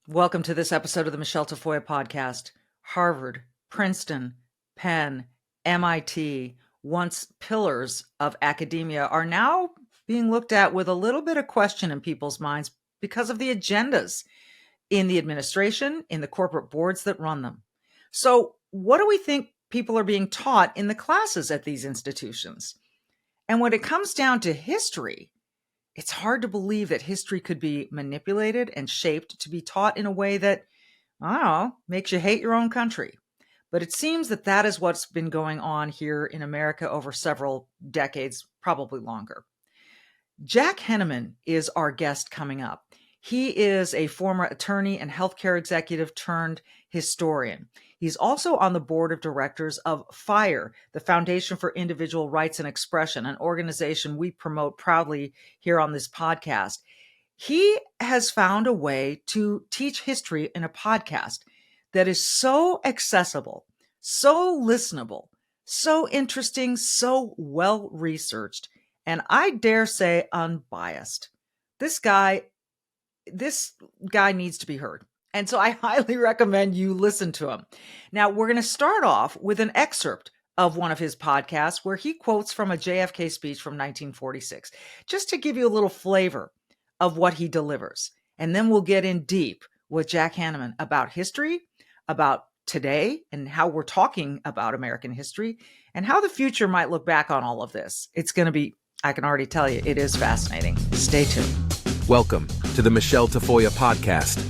Welcome to this episode of the Michele Tafoya podcast. Harvard, Princeton, Penn, MIT, once pillars of academia, are now being looked at with a little bit of question in people's minds because of the agendas in the administration, in the corporate boards that run them. So, what do we think people are being taught in the classes at these institutions? And when it comes down to history, it's hard to believe that history could be manipulated and shaped to be taught in a way that, I don't know, makes you hate your own country. But it seems that that is what's been going on here in America over several decades, probably longer. Jack Henneman is our guest coming up. He is a former attorney and healthcare executive turned historian. He's also on the board of directors of FIRE, the Foundation for Individual Rights and Expression, an organization we promote proudly here on this podcast. He has found a way to teach history in a podcast that is so accessible, so listenable, so interesting, so well-researched, and I dare say unbiased. This guy needs to be heard. And so I highly recommend you listen to him. Now, we're going to start off with an excerpt of one of his podcasts where he quotes from a JFK speech from 1946, just to give you a little flavor of what he delivers. And then we'll get in deep with Jack Henneman about history, about today, and how we're talking about American history, and how the future might look back on all of this. It's going to be, I can already tell you, it is fascinating. Stay tuned. Welcome to the Michele Tafoya podcast.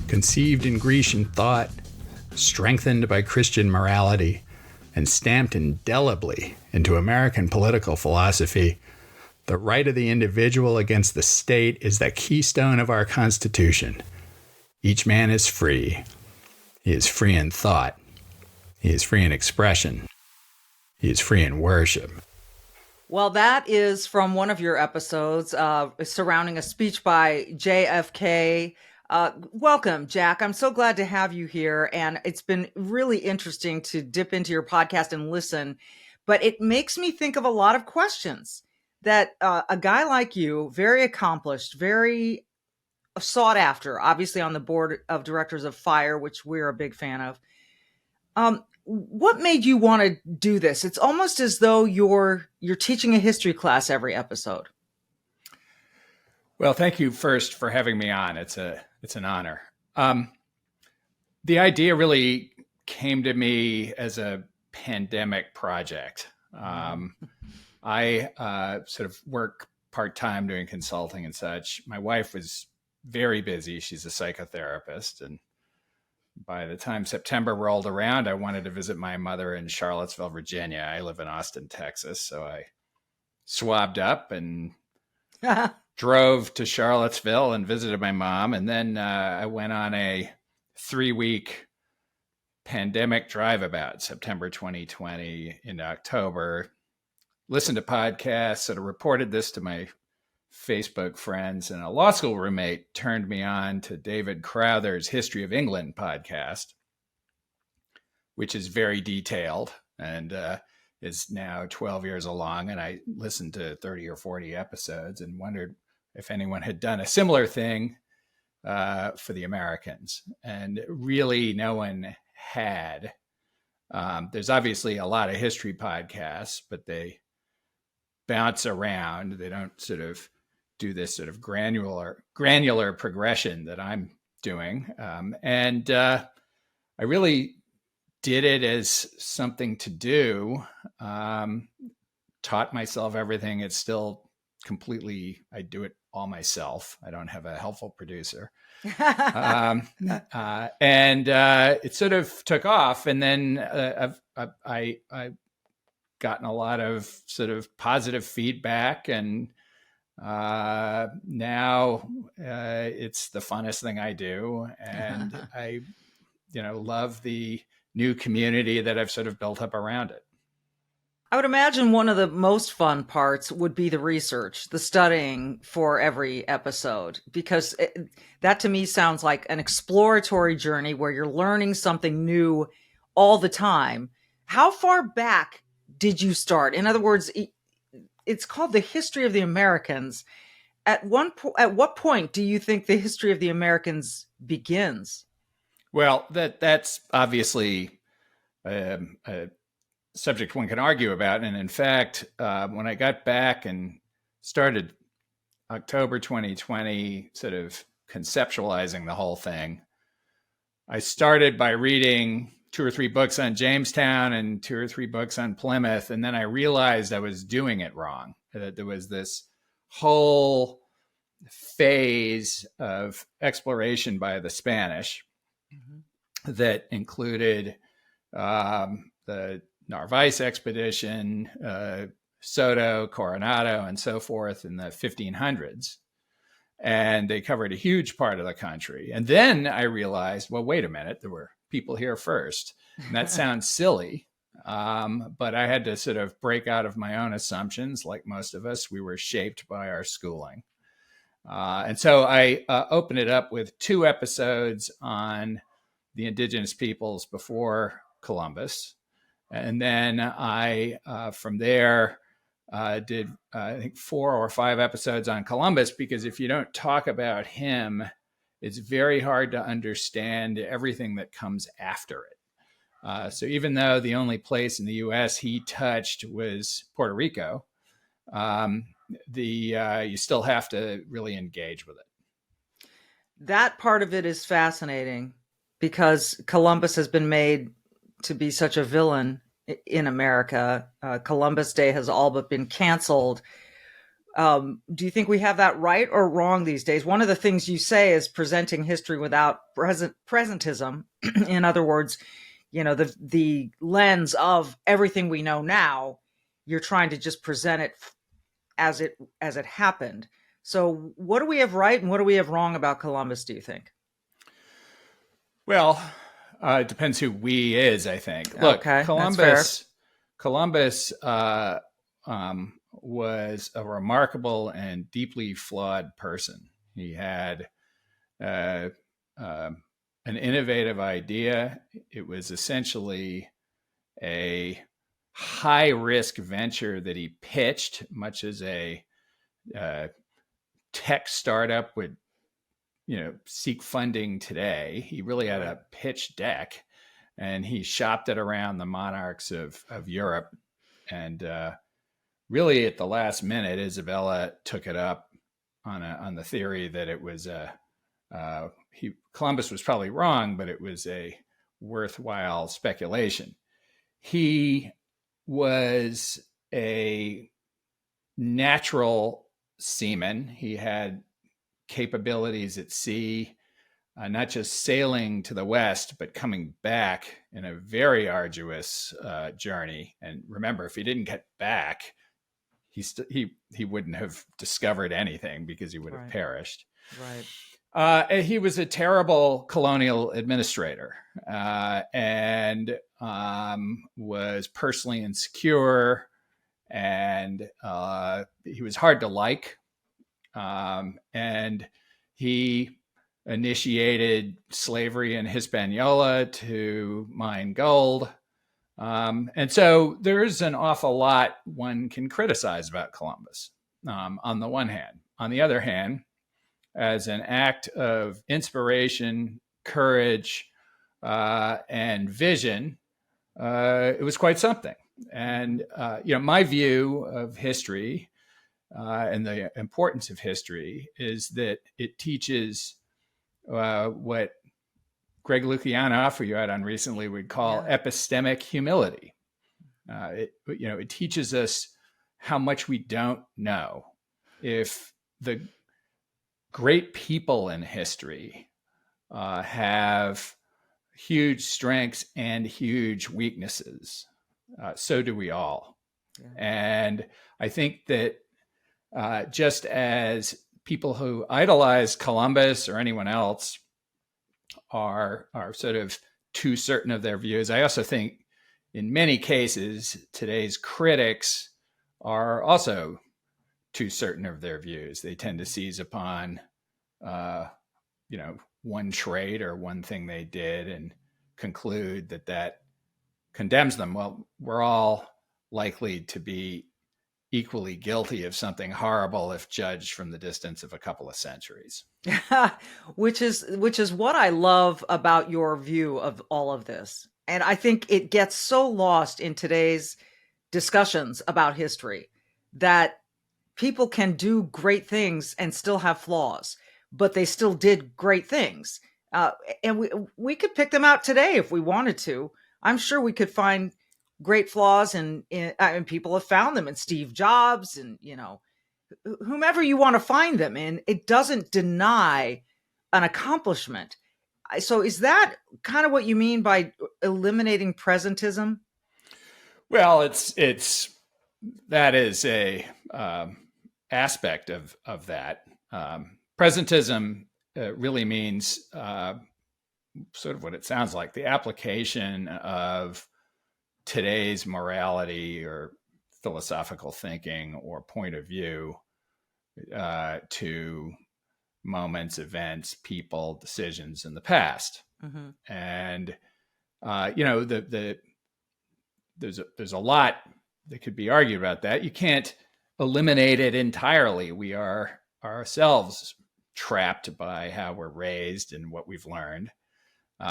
Conceived in Grecian thought, strengthened by Christian morality, and stamped indelibly into American political philosophy, the right of the individual against the state is the keystone of our Constitution. Each man is free. He is free in thought. He is free in expression. He is free in worship. Well, that is from one of your episodes surrounding a speech by JFK. Welcome, Jack. I'm so glad to have you here. And it's been really interesting to dip into your podcast and listen. But it makes me think of a lot of questions that a guy like you, very accomplished, very sought after, obviously on the board of directors of FIRE, which we're a big fan of. What made you want to do this? It's almost as though you're teaching a history class every episode. Well, thank you first for having me on. It's an honor. The idea really came to me as a pandemic project. I sort of work part-time doing consulting and such. My wife was very busy. She's a psychotherapist, and by the time September rolled around, I wanted to visit my mother in Charlottesville, Virginia. I live in Austin, Texas. So I swabbed up and drove to Charlottesville and visited my mom. And then I went on a 3-week pandemic drive-about, September 2020 into October. Listened to podcasts, sort of reported this to my Facebook friends, and a law school roommate turned me on to David Crowther's History of England podcast, which is very detailed and is now 12 years along. And I listened to 30 or 40 episodes and wondered if anyone had done a similar thing for the Americans. And really no one had. There's obviously a lot of history podcasts, but they bounce around. They don't sort of do this sort of granular progression that I'm doing. And I really did it as something to do, taught myself everything. It's still completely, I do it all myself. I don't have a helpful producer. And it sort of took off. And then I've gotten a lot of sort of positive feedback, and now it's the funnest thing I do. And I, love the new community that I've sort of built up around it. I would imagine one of the most fun parts would be the research, the studying for every episode, because that to me sounds like an exploratory journey where you're learning something new all the time. How far back did you start? In other words, it's called The History of the Americans. At what point do you think the history of the Americans begins? Well, that's obviously a subject one can argue about. And in fact, when I got back and started October 2020, sort of conceptualizing the whole thing, I started by reading 2 or 3 books on Jamestown and 2 or 3 books on Plymouth. And then I realized I was doing it wrong, that there was this whole phase of exploration by the Spanish that included the Narvaez expedition, Soto, Coronado, and so forth in the 1500s. And they covered a huge part of the country. And then I realized, well, wait a minute, there were people here first. And that sounds silly, but I had to sort of break out of my own assumptions. Like most of us, we were shaped by our schooling. And so I opened it up with 2 episodes on the indigenous peoples before Columbus. And then I, from there, did, I think, 4 or 5 episodes on Columbus, because if you don't talk about him, it's very hard to understand everything that comes after it. So even though the only place in the U.S. he touched was Puerto Rico, you still have to really engage with it. That part of it is fascinating because Columbus has been made to be such a villain in America. Columbus Day has all but been canceled. Do you think we have that right or wrong these days? One of the things you say is presenting history without presentism. In other words, the lens of everything we know now, you're trying to just present it as it happened. So what do we have right and what do we have wrong about Columbus, do you think? Well, it depends who we is, I think. Look, okay, Columbus was a remarkable and deeply flawed person. He had an innovative idea. It was essentially a high-risk venture that he pitched, much as a tech startup would seek funding today. He really had a pitch deck, and he shopped it around the monarchs of Europe. And really, at the last minute, Isabella took it up on the theory that it was Columbus was probably wrong, but it was a worthwhile speculation. He was a natural seaman. He had capabilities at sea, not just sailing to the west, but coming back in a very arduous journey. And remember, if he didn't get back, he wouldn't have discovered anything because he would have perished. Right. He was a terrible colonial administrator and was personally insecure, and he was hard to like. And he initiated slavery in Hispaniola to mine gold. And so there's an awful lot one can criticize about Columbus on the one hand. On the other hand, as an act of inspiration, courage, and vision, it was quite something. And, my view of history and the importance of history is that it teaches what Greg Lukianoff, who you had on recently, would call epistemic humility. It teaches us how much we don't know. If the great people in history have huge strengths and huge weaknesses, so do we all. Yeah. And I think that just as people who idolize Columbus or anyone else are sort of too certain of their views, I also think in many cases today's critics are also too certain of their views. They tend to seize upon one trait or one thing they did and conclude that condemns them. Well, we're all likely to be equally guilty of something horrible if judged from the distance of a couple of centuries. which is what I love about your view of all of this. And I think it gets so lost in today's discussions about history that people can do great things and still have flaws, but they still did great things. And we could pick them out today if we wanted to. I'm sure we could find great flaws, and people have found them in Steve Jobs and, whomever you want to find them in. It doesn't deny an accomplishment. So is that kind of what you mean by eliminating presentism? Well, that is a aspect of that. Presentism really means sort of what it sounds like, the application of today's morality or philosophical thinking or point of view to moments, events, people, decisions in the past. Mm-hmm. And there's a lot that could be argued about that. You can't eliminate it entirely. We are ourselves trapped by how we're raised and what we've learned.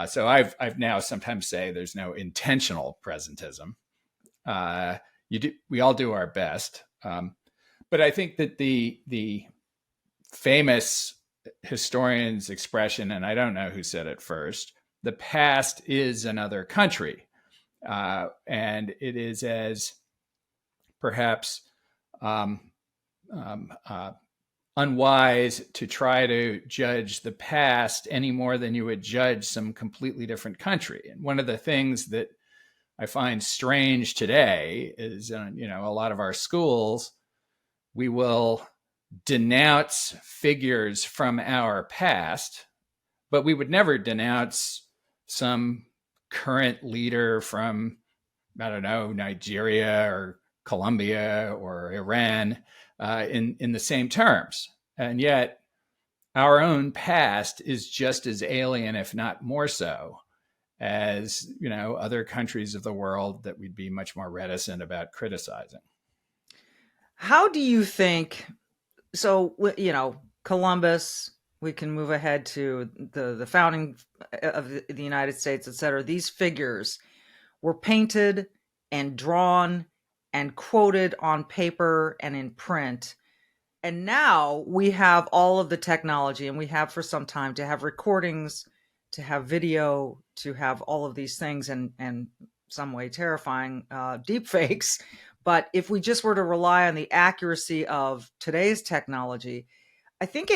So I've now sometimes say there's no intentional presentism. We all do our best. But I think that the famous historian's expression, and I don't know who said it first, the past is another country. And it is as perhaps unwise to try to judge the past any more than you would judge some completely different country. And one of the things that I find strange today is, a lot of our schools, we will denounce figures from our past, but we would never denounce some current leader from, I don't know, Nigeria or Colombia or Iran in the same terms. And yet our own past is just as alien, if not more so, as, other countries of the world that we'd be much more reticent about criticizing. How do you think, so, Columbus, we can move ahead to the founding of the United States, et cetera. These figures were painted and drawn and quoted on paper and in print. And now we have all of the technology, and we have for some time, to have recordings, to have video, to have all of these things, and some way terrifying deep fakes. But if we just were to rely on the accuracy of today's technology, I think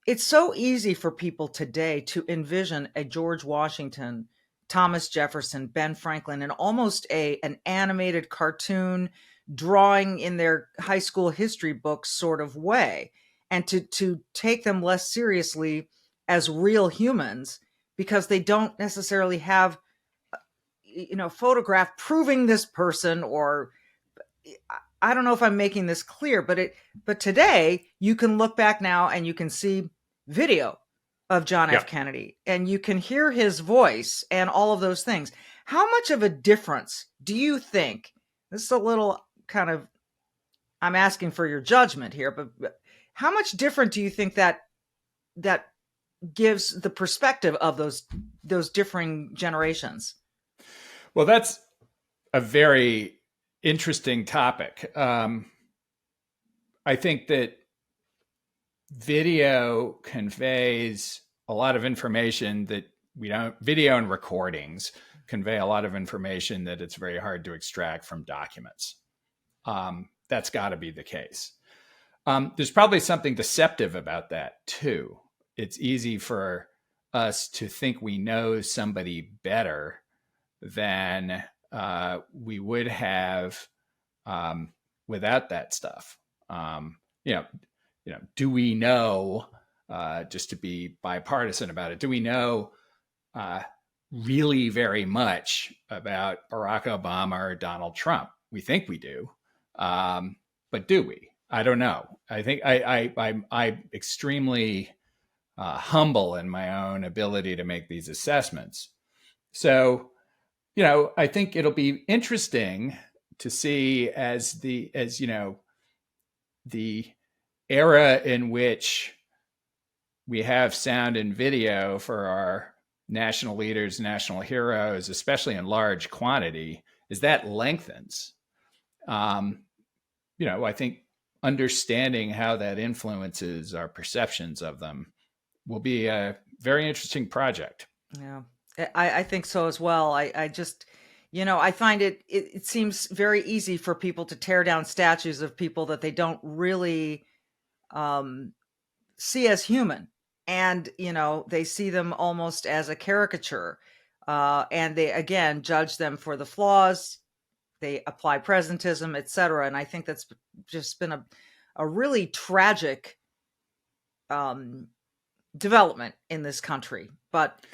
it's so easy for people today to envision a George Washington, Thomas Jefferson, Ben Franklin, and almost an animated cartoon drawing in their high school history books sort of way, and to take them less seriously as real humans, because they don't necessarily have, photograph proving this person, or I don't know if I'm making this clear, but today you can look back now and you can see video of John F. Kennedy, and you can hear his voice and all of those things. How much of a difference do you think, this is a little kind of, I'm asking for your judgment here, but how much different do you think that gives the perspective of those differing generations? Well, that's a very interesting topic. I think that video conveys a lot of information that video and recordings convey a lot of information that it's very hard to extract from documents. That's got to be the case. There's probably something deceptive about that too. It's easy for us to think we know somebody better than we would have without that stuff. Do we know, just to be bipartisan about it, do we know really very much about Barack Obama or Donald Trump? We think we do, but do we? I don't know. I think I'm extremely humble in my own ability to make these assessments. So, I think it'll be interesting to see as the era in which we have sound and video for our national leaders, national heroes, especially in large quantity, is that lengthens. I think understanding how that influences our perceptions of them will be a very interesting project. Yeah, I think so as well. I just, I find it seems very easy for people to tear down statues of people that they don't really see as human. And, they see them almost as a caricature. And they, again, judge them for the flaws. They apply presentism, et cetera. And I think that's just been a really tragic development in this country. But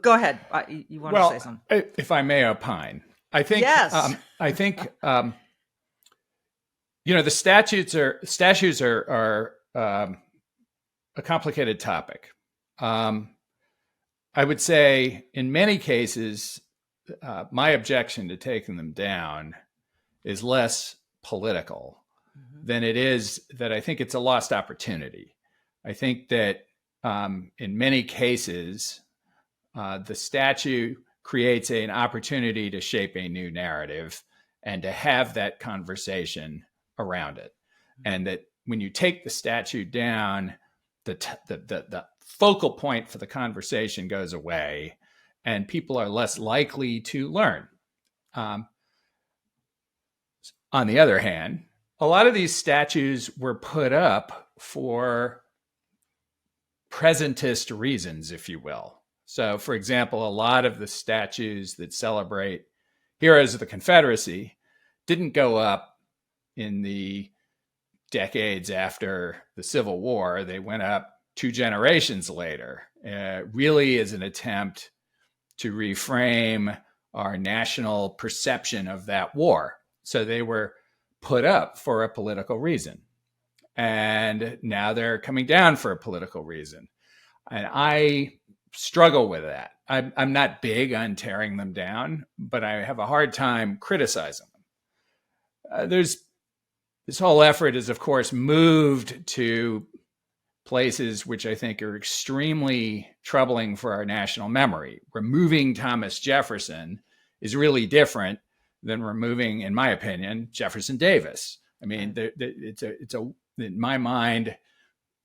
go ahead. You want to say something? If I may opine, I think, yes. The statues are a complicated topic. I would say in many cases, my objection to taking them down is less political than it is that I think it's a lost opportunity. I think that in many cases, the statue creates an opportunity to shape a new narrative and to have that conversation around it. And that when you take the statue down, the focal point for the conversation goes away and people are less likely to learn. On the other hand, a lot of these statues were put up for presentist reasons, if you will. So, for example, a lot of the statues that celebrate heroes of the Confederacy didn't go up in the decades after the Civil War. They went up 2 generations later, really as an attempt to reframe our national perception of that war. So they were put up for a political reason. And now they're coming down for a political reason. And I struggle with that. I'm not big on tearing them down, but I have a hard time criticizing them. This whole effort is, of course, moved to places which I think are extremely troubling for our national memory. Removing Thomas Jefferson is really different than removing, in my opinion, Jefferson Davis. I mean, it's in my mind,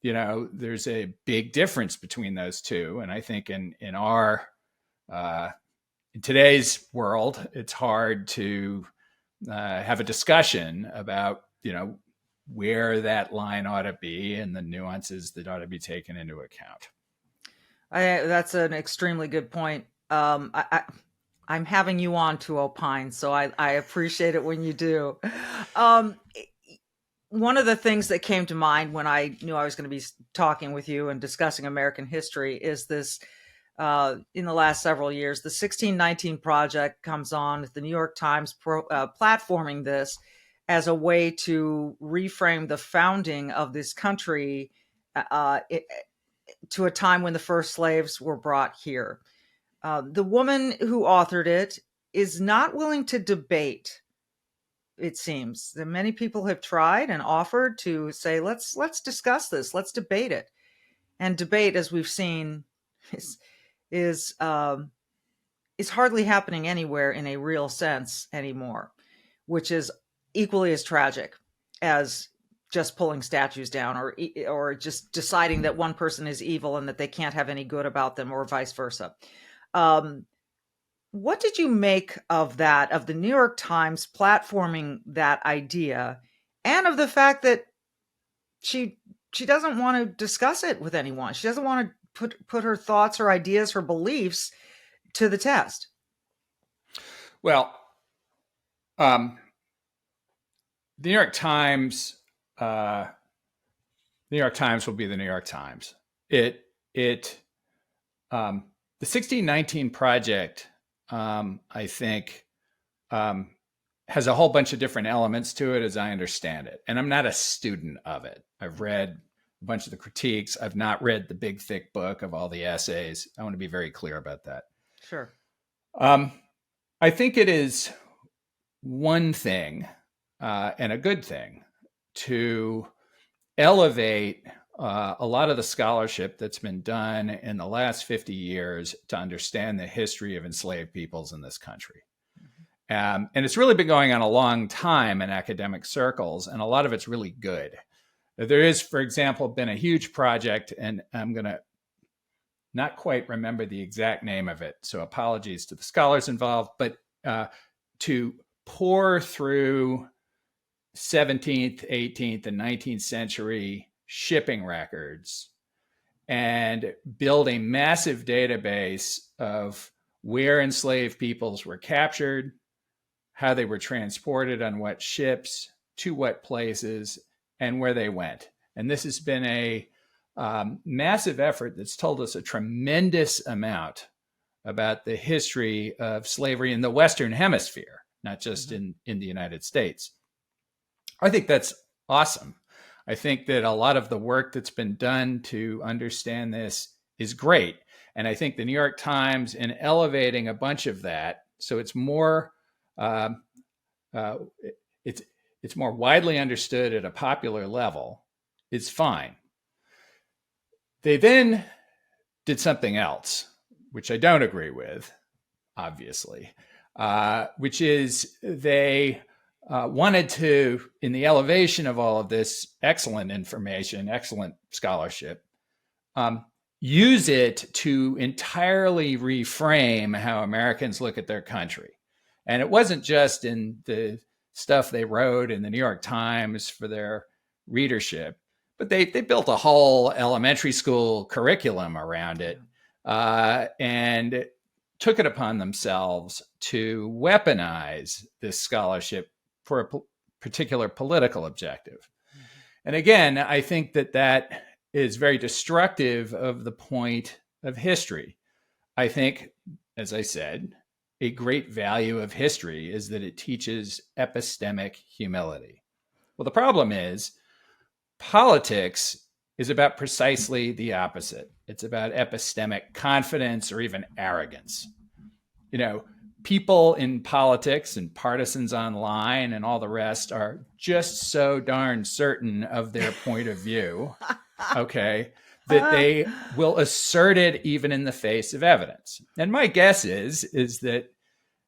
there's a big difference between those two. And I think in today's world, it's hard to have a discussion about, where that line ought to be and the nuances that ought to be taken into account. That's an extremely good point. I'm having you on to opine, so I appreciate it when you do. One of the things that came to mind when I knew I was going to be talking with you and discussing American history is this, in the last several years, the 1619 Project comes on, the New York Times platforming this as a way to reframe the founding of this country to a time when the first slaves were brought here. The woman who authored it is not willing to debate. It seems that many people have tried and offered to say, let's discuss this, let's debate it. And debate, as we've seen, is hardly happening anywhere in a real sense anymore, which is equally as tragic as just pulling statues down or just deciding that one person is evil and that they can't have any good about them, or vice versa. What did you make of that, of the New York Times platforming that idea, and of the fact that she doesn't want to discuss it with anyone? She doesn't want to put her thoughts, her ideas, her beliefs to the test. Well, the New York Times will be the New York Times. The 1619 Project, I think, has a whole bunch of different elements to it, as I understand it. And I'm not a student of it. I've read a bunch of the critiques. I've not read the big, thick book of all the essays. I want to be very clear about that. Sure. I think it is one thing, and a good thing, to elevate a lot of the scholarship that's been done in the last 50 years to understand the history of enslaved peoples in this country. And it's really been going on a long time in academic circles, and a lot of it's really good. There is, for example, been a huge project, and I'm going to not quite remember the exact name of it, so apologies to the scholars involved, but to pour through 17th, 18th, and 19th century shipping records and build a massive database of where enslaved peoples were captured, how they were transported on what ships, to what places, and where they went. And this has been a massive effort that's told us a tremendous amount about the history of slavery in the Western Hemisphere, not just in the United States. I think that's awesome. I think that a lot of the work that's been done to understand this is great. And I think the New York Times, in elevating a bunch of that, so it's more it's more widely understood at a popular level, is fine. They then did something else, which I don't agree with, obviously, which is they wanted to, in the elevation of all of this excellent information, excellent scholarship, use it to entirely reframe how Americans look at their country. And it wasn't just in the stuff they wrote in the New York Times for their readership, but they built a whole elementary school curriculum around it and took it upon themselves to weaponize this scholarship for a particular political objective. And again, I think that is very destructive of the point of history. I think, as I said, a great value of history is that it teaches epistemic humility. Well, the problem is politics is about precisely the opposite. It's about epistemic confidence or even arrogance. You know, people in politics and partisans online and all the rest are just so darn certain of their point of view, okay, that they will assert it even in the face of evidence. And my guess is that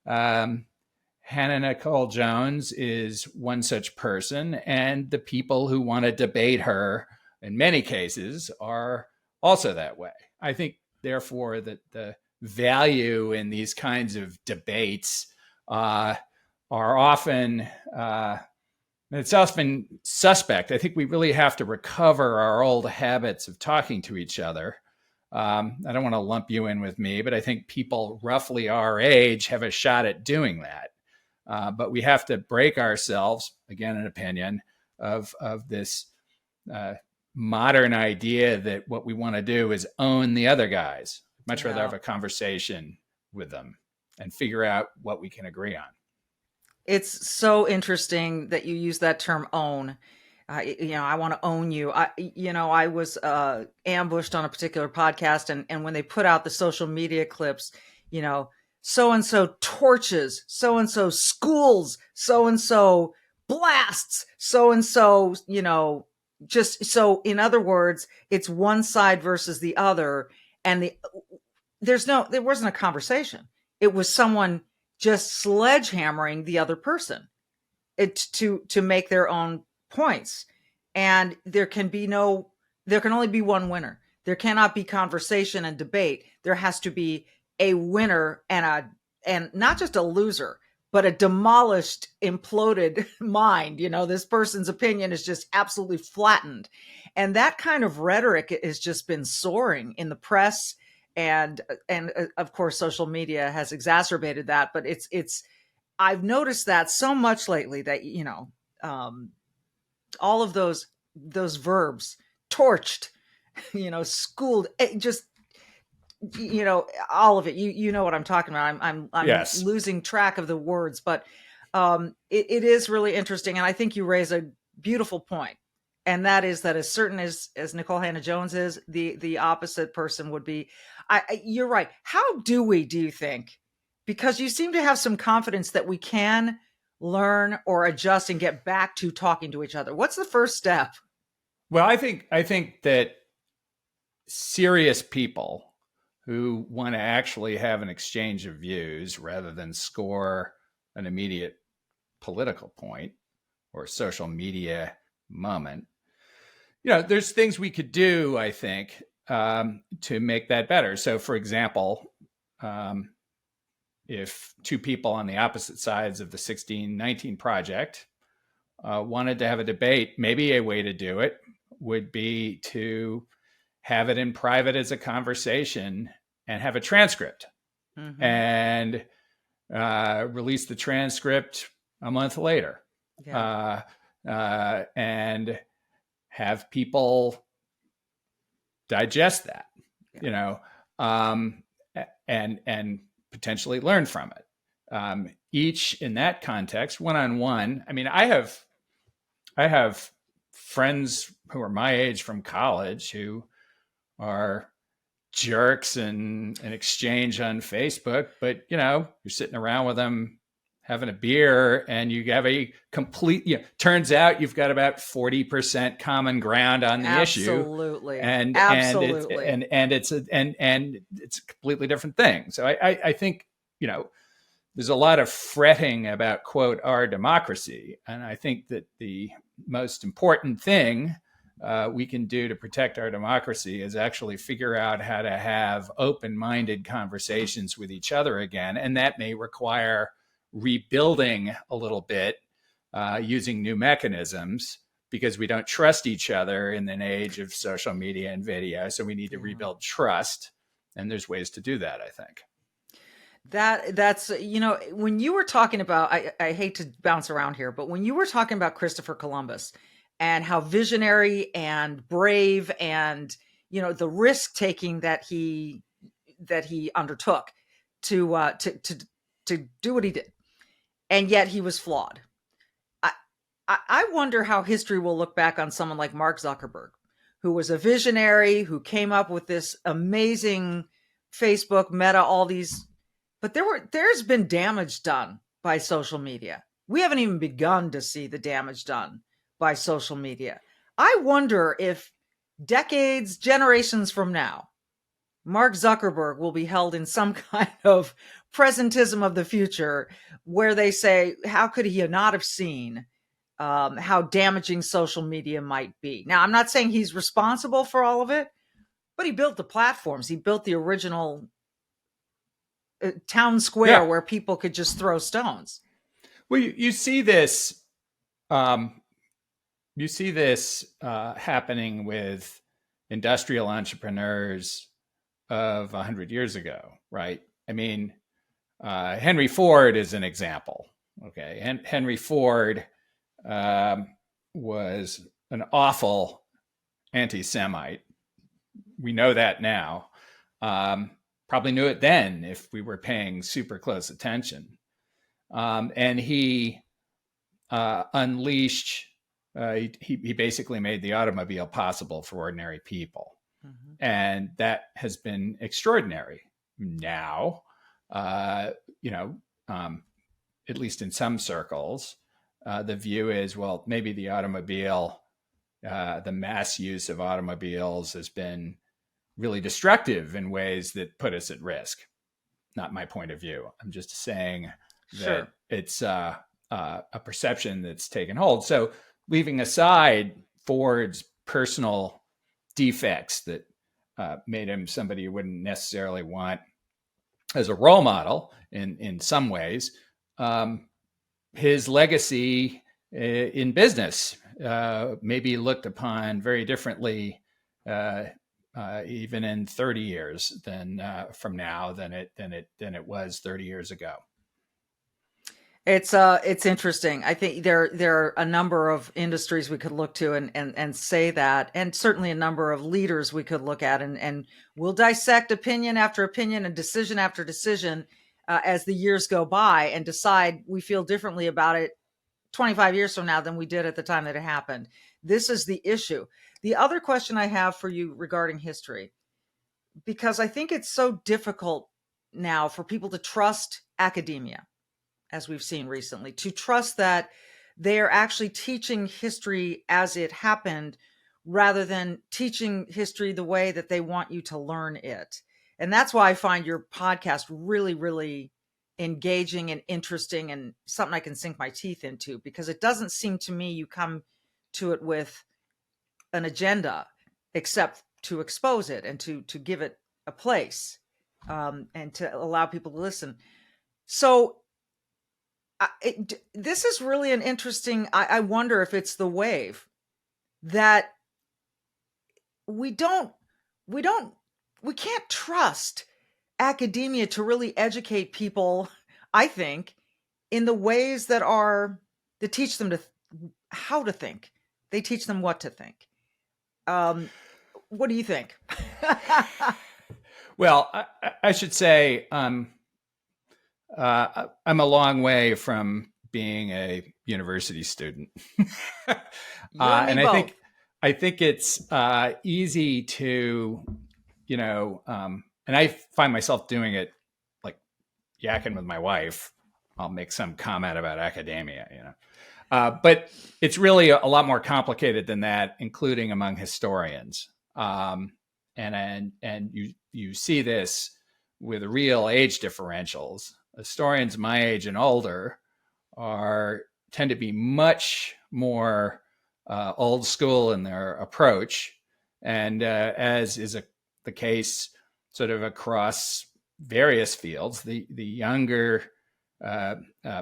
Hannah Nicole Jones is one such person, and the people who want to debate her in many cases are also that way. I think, therefore, that the value in these kinds of debates are often it's often suspect. I think we really have to recover our old habits of talking to each other. I don't want to lump you in with me, but I think people roughly our age have a shot at doing that. But we have to break ourselves, again, an opinion, of this modern idea that what we want to do is own the other guys. Much rather have a conversation with them and figure out what we can agree on. It's so interesting that you use that term "own." I want to own you. I was ambushed on a particular podcast, and when they put out the social media clips, so and so torches, so and so schools, so and so blasts, so and so, just so. In other words, it's one side versus the other, and there wasn't a conversation. It was someone just sledgehammering the other person to make their own points. And there can only be one winner. There cannot be conversation and debate. There has to be a winner and not just a loser, but a demolished, imploded mind. This person's opinion is just absolutely flattened. And that kind of rhetoric has just been soaring in the press. And of course, social media has exacerbated that. But I've noticed that so much lately that, all of those verbs, torched, schooled, just, all of it. You know what I'm talking about. I'm yes. Losing track of the words, but it is really interesting. And I think you raise a beautiful point. And that is that as certain as Nicole Hannah Jones is, the opposite person would be. You're right. How do you think? Because you seem to have some confidence that we can learn or adjust and get back to talking to each other? What's the first step? Well, I think that serious people who want to actually have an exchange of views rather than score an immediate political point or social media moment, there's things we could do, I think, to make that better. So, for example, if two people on the opposite sides of the 1619 project wanted to have a debate, maybe a way to do it would be to have it in private as a conversation and have a transcript and release the transcript a month later. Yeah. And have people digest that, and potentially learn from it. Each in that context, one-on-one. I mean, I have friends who are my age from college who are jerks and exchange on Facebook, but you're sitting around with them having a beer and you have a complete, turns out you've got about 40% common ground on the issue. Absolutely. And it's a completely different thing. So I think, there's a lot of fretting about, quote, our democracy. And I think that the most important thing we can do to protect our democracy is actually figure out how to have open-minded conversations with each other again. And that may require rebuilding a little bit using new mechanisms because we don't trust each other in an age of social media and video. So we need to rebuild trust. And there's ways to do that, I think. That's, when you were talking about, I hate to bounce around here, but when you were talking about Christopher Columbus and how visionary and brave and, the risk taking that he undertook to do what he did. And yet he was flawed. I wonder how history will look back on someone like Mark Zuckerberg, who was a visionary, who came up with this amazing Facebook, Meta, all these, but there's been damage done by social media. We haven't even begun to see the damage done by social media. I wonder if decades, generations from now, Mark Zuckerberg will be held in some kind of presentism of the future where they say, how could he not have seen how damaging social media might be? Now, I'm not saying he's responsible for all of it, but he built the platforms. He built the original town square where people could just throw stones. Well, you see this. Happening with industrial entrepreneurs of 100 years ago, right? I mean, Henry Ford is an example. Okay, Henry Ford was an awful anti-Semite. We know that now. Probably knew it then if we were paying super close attention. And he unleashed. He basically made the automobile possible for ordinary people. And that has been extraordinary. Now, at least in some circles, the view is, well, maybe the automobile, the mass use of automobiles has been really destructive in ways that put us at risk. Not my point of view. I'm just saying that it's a perception that's taken hold. So leaving aside Ford's personal defects that made him somebody you wouldn't necessarily want as a role model in some ways, his legacy in business may be looked upon very differently even in 30 years from now than it was 30 years ago. It's interesting. I think there are a number of industries we could look to and say that, and certainly a number of leaders we could look at, and we'll dissect opinion after opinion and decision after decision as the years go by and decide we feel differently about it 25 years from now than we did at the time that it happened. This is the issue. The other question I have for you regarding history, because I think it's so difficult now for people to trust academia. as we've seen recently, to trust that they are actually teaching history as it happened rather than teaching history the way that they want you to learn it. And that's why I find your podcast really, really engaging and interesting and something I can sink my teeth into, because it doesn't seem to me you come to it with an agenda except to expose it and to give it a place, and to allow people to listen. So this is really an interesting, I wonder if it's the wave that we can't trust academia to really educate people, I think, in the ways that teach them how to think. They teach them what to think. What do you think? Well, I should say I'm a long way from being a university student, and I think it's easy to, and I find myself doing it, like yakking with my wife. I'll make some comment about academia, but it's really a lot more complicated than that, including among historians. And you see this with real age differentials. Historians my age and older tend to be much more old school in their approach, and as is the case sort of across various fields, the younger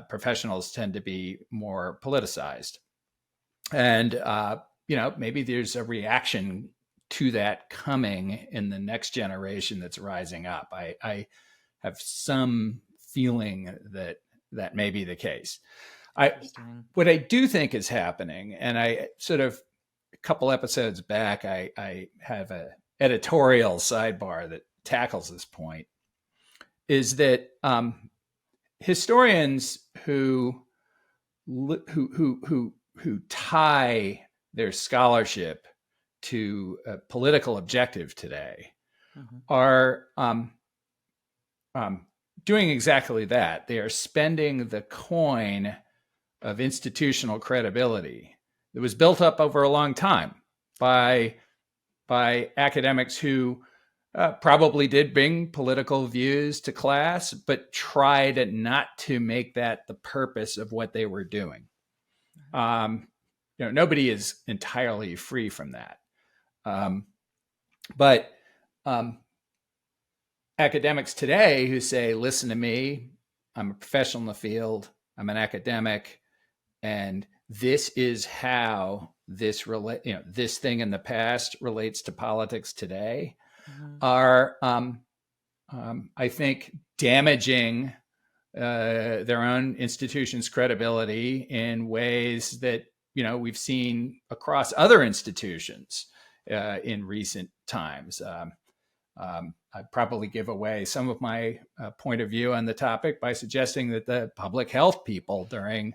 professionals tend to be more politicized, and maybe there's a reaction to that coming in the next generation that's rising up. I have some feeling that may be the case. What I do think is happening, and I sort of a couple episodes back, I have a editorial sidebar that tackles this point, is that historians who tie their scholarship to a political objective today are doing exactly that. They are spending the coin of institutional credibility that was built up over a long time by academics who probably did bring political views to class, but tried not to make that the purpose of what they were doing. Nobody is entirely free from that. But academics today who say, listen to me, I'm a professional in the field, I'm an academic, and this is how this thing in the past relates to politics today, are, I think, damaging their own institution's credibility in ways that, we've seen across other institutions in recent times. I'd probably give away some of my point of view on the topic by suggesting that the public health people during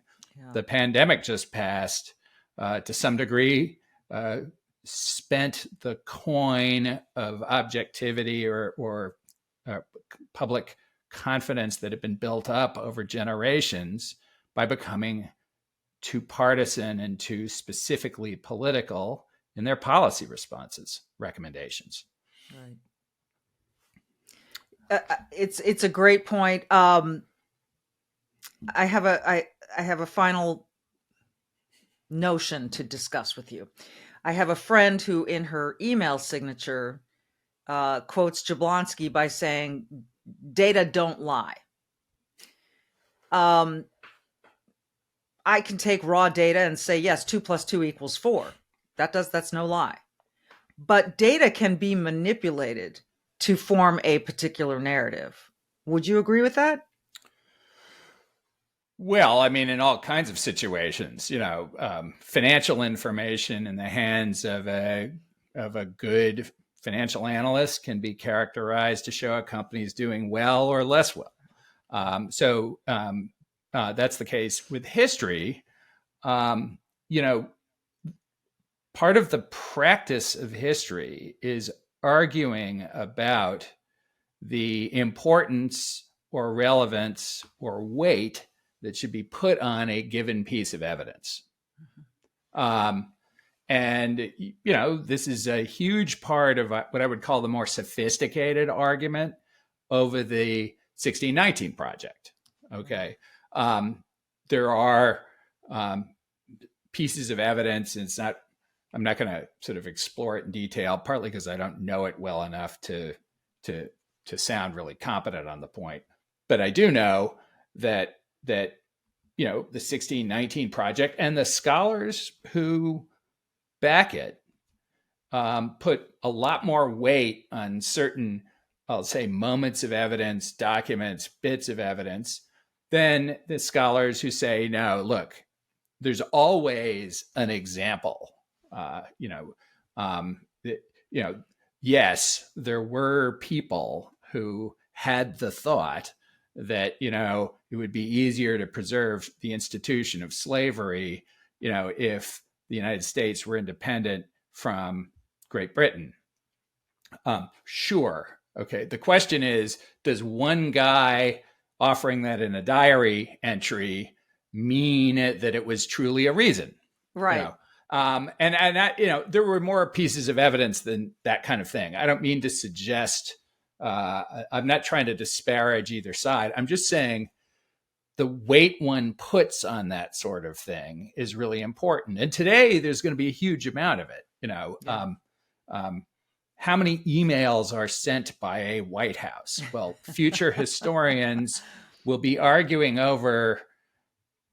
the pandemic just passed, to some degree, spent the coin of objectivity or public confidence that had been built up over generations by becoming too partisan and too specifically political in their policy responses, recommendations. Right. It's a great point. I have a final notion to discuss with you. I have a friend who, in her email signature, quotes Jablonski by saying, "Data don't lie." I can take raw data and say, yes, 2 + 2 = 4. That's no lie. But data can be manipulated to form a particular narrative. Would you agree with that? Well, I mean, in all kinds of situations, financial information in the hands of a good financial analyst can be characterized to show a company is doing well or less well. So that's the case with history. Part of the practice of history is arguing about the importance or relevance or weight that should be put on a given piece of evidence. And, this is a huge part of what I would call the more sophisticated argument over the 1619 project. Okay. There are pieces of evidence, and I'm not going to sort of explore it in detail, partly because I don't know it well enough to sound really competent on the point. But I do know that the 1619 project and the scholars who back it put a lot more weight on certain, I'll say, moments of evidence, documents, bits of evidence, than the scholars who say, no, look, there's always an example. Yes, there were people who had the thought that, it would be easier to preserve the institution of slavery, if the United States were independent from Great Britain. Sure. Okay. The question is, does one guy offering that in a diary entry mean that it was truly a reason? Right. And that, there were more pieces of evidence than that kind of thing. I don't mean to suggest, I'm not trying to disparage either side. I'm just saying the weight one puts on that sort of thing is really important. And today there's going to be a huge amount of it. How many emails are sent by a White House? Well, future historians will be arguing over,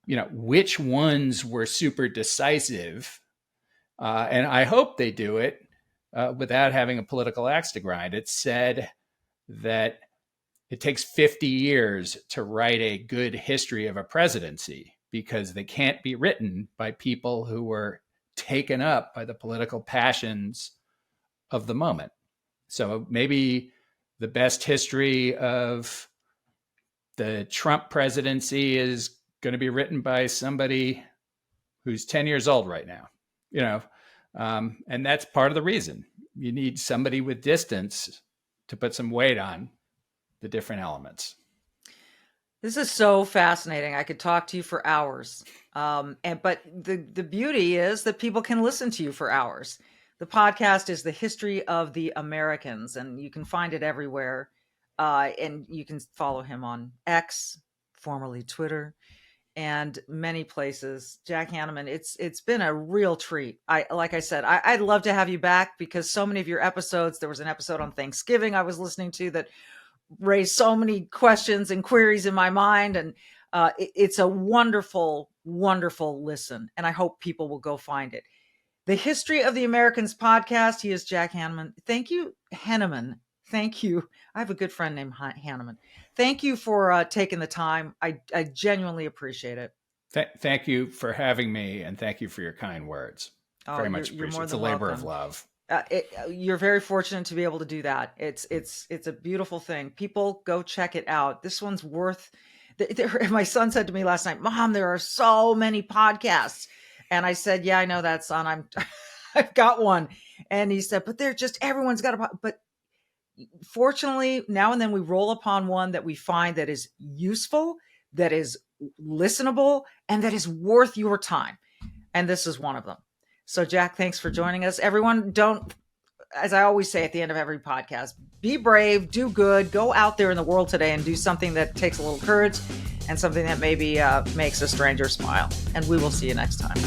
which ones were super decisive. And I hope they do it without having a political axe to grind. It's said that it takes 50 years to write a good history of a presidency because they can't be written by people who were taken up by the political passions of the moment. So maybe the best history of the Trump presidency is going to be written by somebody who's 10 years old right now, and that's part of the reason. You need somebody with distance to put some weight on the different elements. This is so fascinating. I could talk to you for hours. But the beauty is that people can listen to you for hours. The podcast is The History of the Americans, and you can find it everywhere. And you can follow him on X, formerly Twitter, and many places. Jack Henneman, it's been a real treat. Like I said, I'd love to have you back because so many of your episodes, there was an episode on Thanksgiving I was listening to that raised so many questions and queries in my mind. And it's a wonderful, wonderful listen. And I hope people will go find it. The History of the Americans podcast. He is Jack Henneman. Thank you, Henneman. Thank you. I have a good friend named Henneman. Thank you for taking the time. I genuinely appreciate it. Thank you for having me, and thank you for your kind words. Very much appreciate it. It's a labor of love. You're very fortunate to be able to do that. It's a beautiful thing. People go check it out. This one's worth. My son said to me last night, "Mom, there are so many podcasts," and I said, "Yeah, I know that, son. I've got one." And he said, "But they're just everyone's got a." But fortunately, now and then we roll upon one that we find that is useful, that is listenable, and that is worth your time. And this is one of them. So, Jack, thanks for joining us. Everyone, as I always say at the end of every podcast, be brave, do good, go out there in the world today and do something that takes a little courage and something that maybe makes a stranger smile. And we will see you next time.